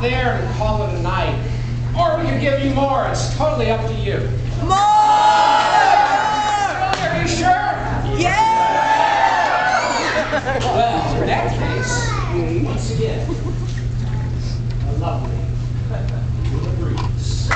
there and call it a night. Or we could give you more. It's totally up to you. More! Are you sure? Yeah! Well, in that case, once again, a lovely Hula breeze.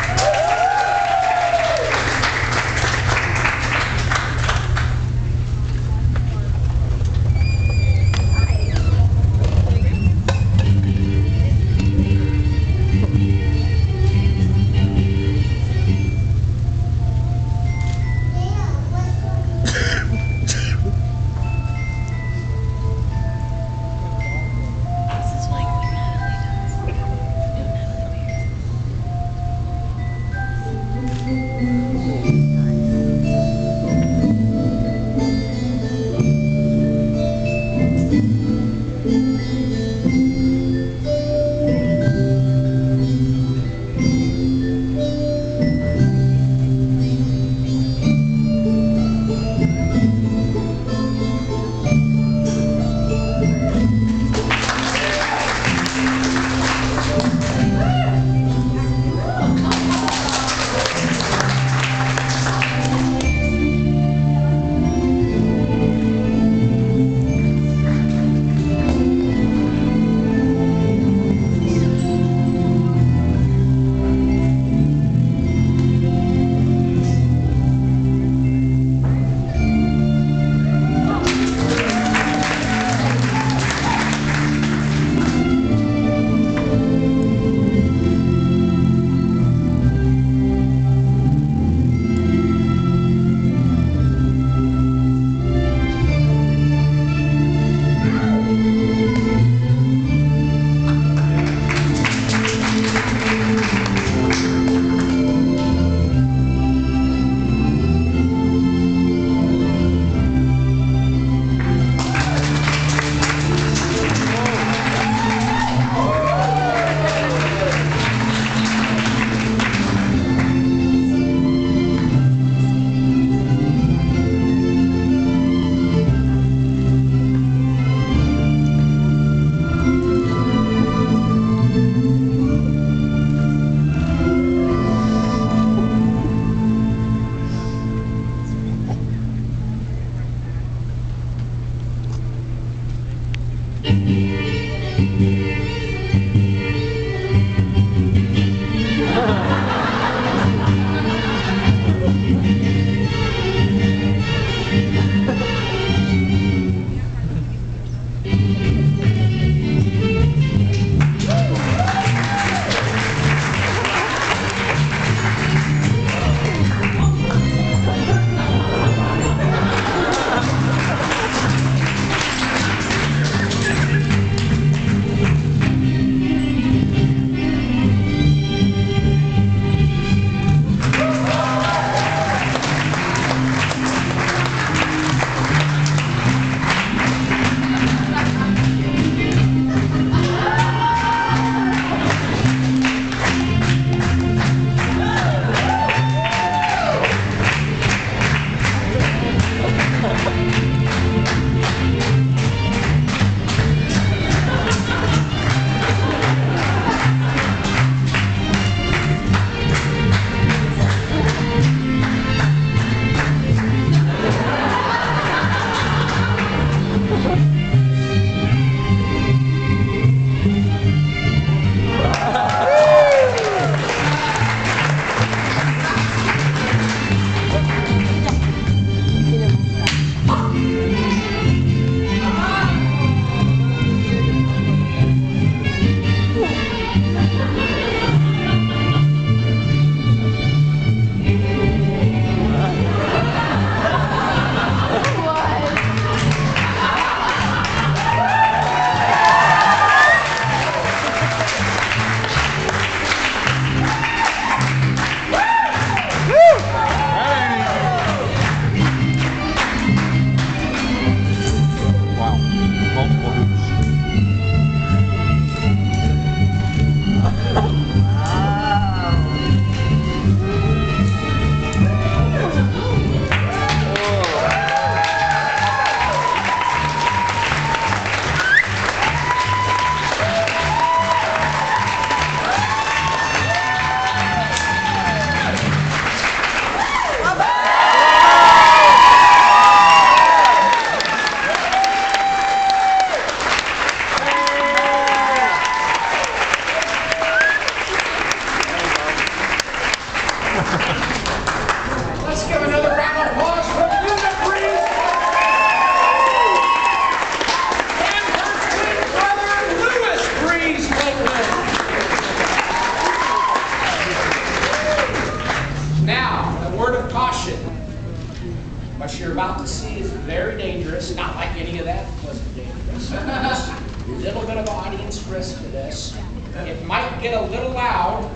like any of that wasn't dangerous. Just a little bit of audience risk to this. It might get a little loud,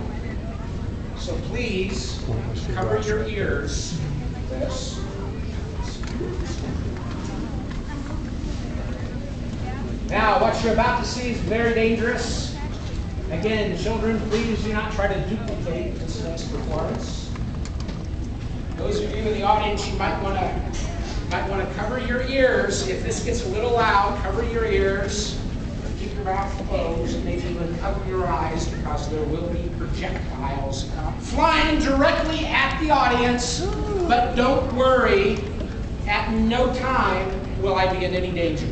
so please cover your ears. This. Now, what you're about to see is very dangerous. Again, children, please do not try to duplicate this next performance. Those of you in the audience, you might want to cover your ears. If this gets a little loud, cover your ears. Keep your mouth closed, and maybe even cover your eyes, because there will be projectiles flying directly at the audience. But don't worry, at no time will I be in any danger.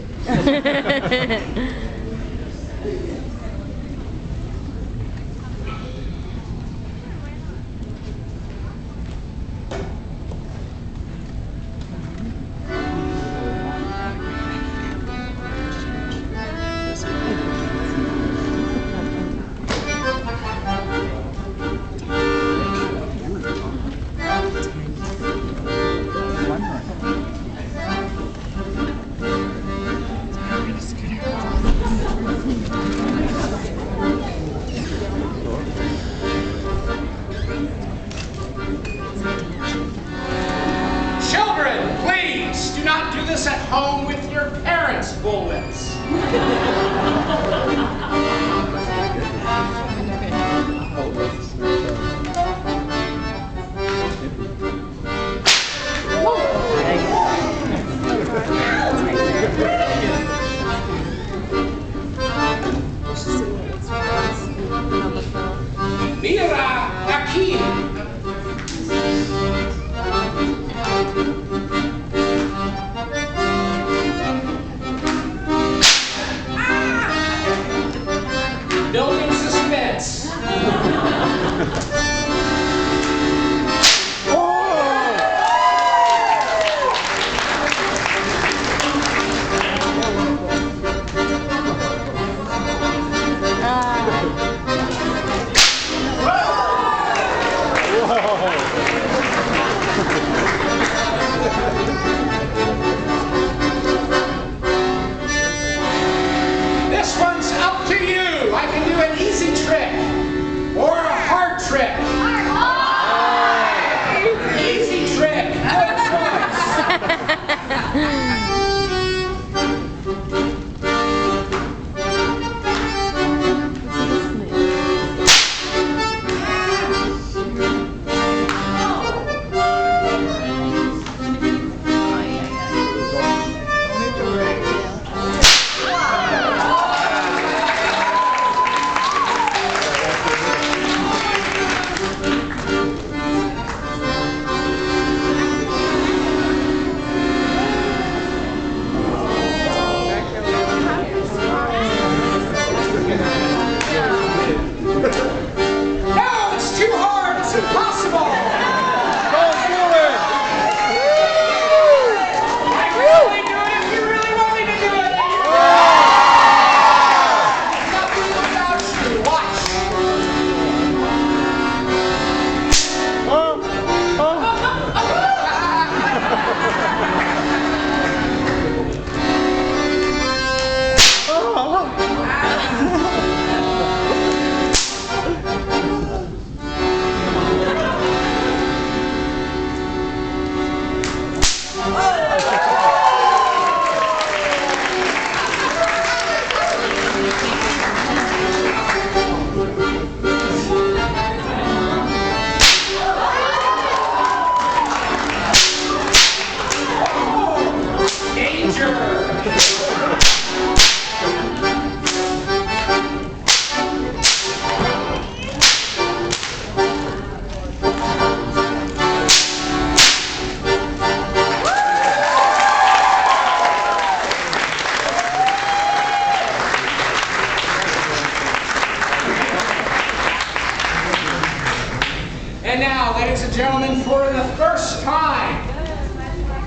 gentlemen, for the first time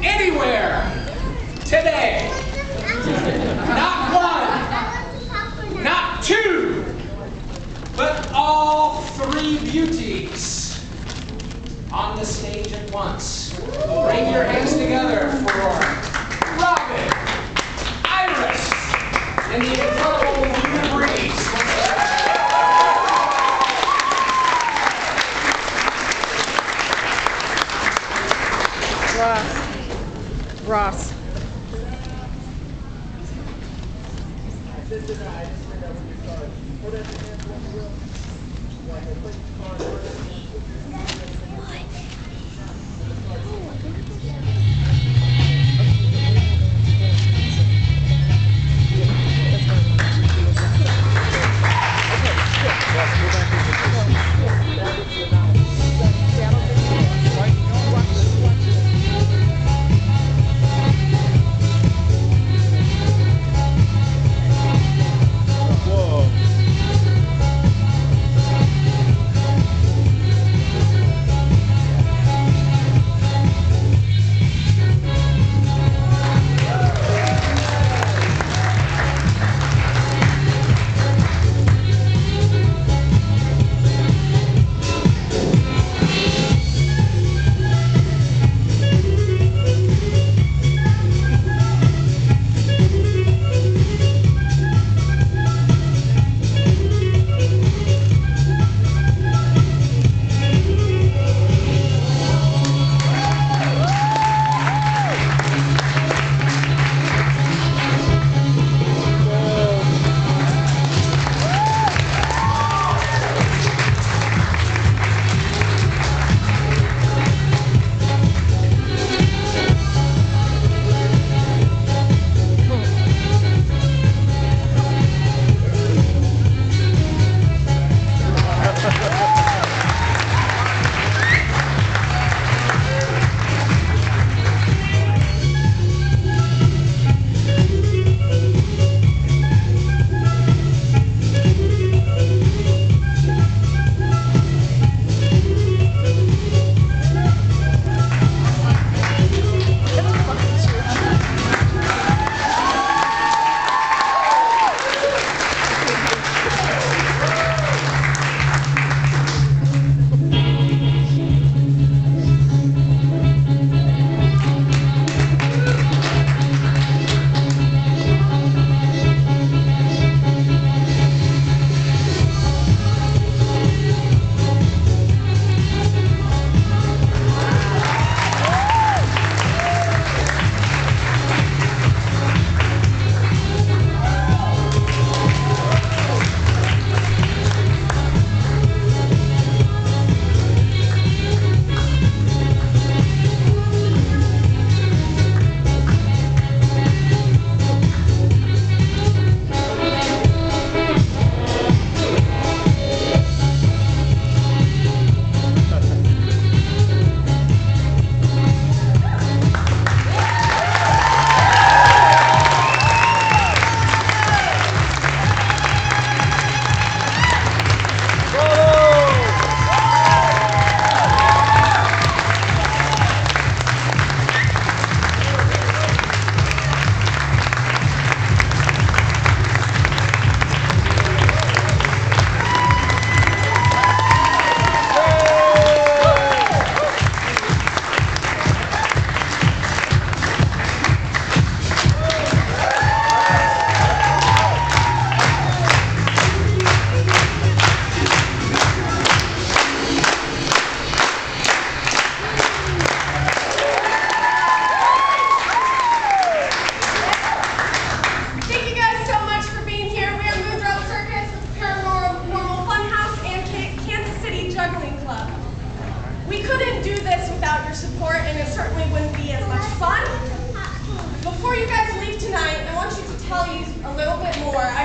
anywhere today, not one, not two, but all three beauties on the stage at once. Bring your hands together for Robin, and the incredible Luna Breeze. Ross.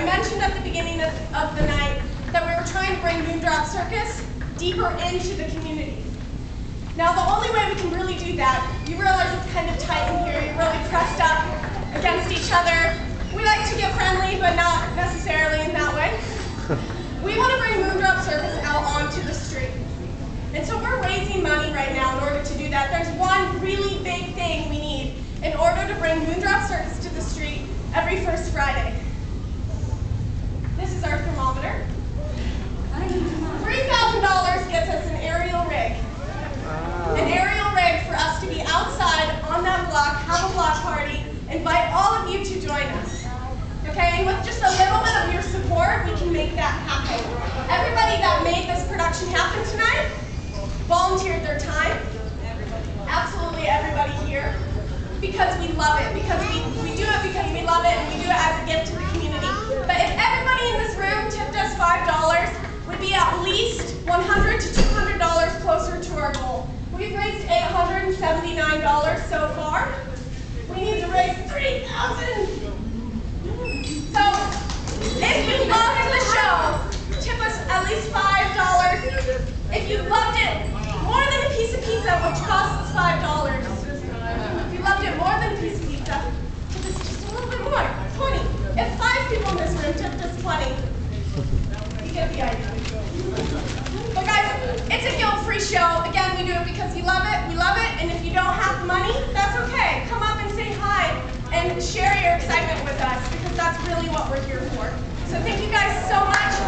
I mentioned at the beginning of the night that we were trying to bring MoonDrop Circus deeper into the community. Now, the only way we can really do that, you realize it's kind of tight in here, you're really pressed up against each other. We like to get friendly, but not necessarily in that way. We want to bring MoonDrop Circus out onto the street. And so we're raising money right now in order to do that. There's one really big thing we need in order to bring MoonDrop Circus to the street every first Friday. This is our thermometer. $3,000 gets us an aerial rig. An aerial rig for us to be outside on that block, have a block party, invite all of you to join us. Okay, and with just a production happened tonight volunteered their time, absolutely everybody here, because we love it, because we do it because we love it, and we do it as a gift to the community. But if everybody in this room tipped us $5, we'd be at least $100 to $200 closer to our goal. We've raised $879 so far. We need to raise $3,000. So, if you loved the show, tip us at least $5. If you loved it more than a piece of pizza, which costs $5. If you loved it more than a piece of pizza, tip us just a little bit more, 20. If 5 people in this room tipped us 20, you get the idea. But guys, it's a guilt-free show. Again, we do it because you love it, we love it, and if you don't have the money, that's okay. Come up and say hi and share your excitement with us, because that's really what we're here for. So thank you guys so much.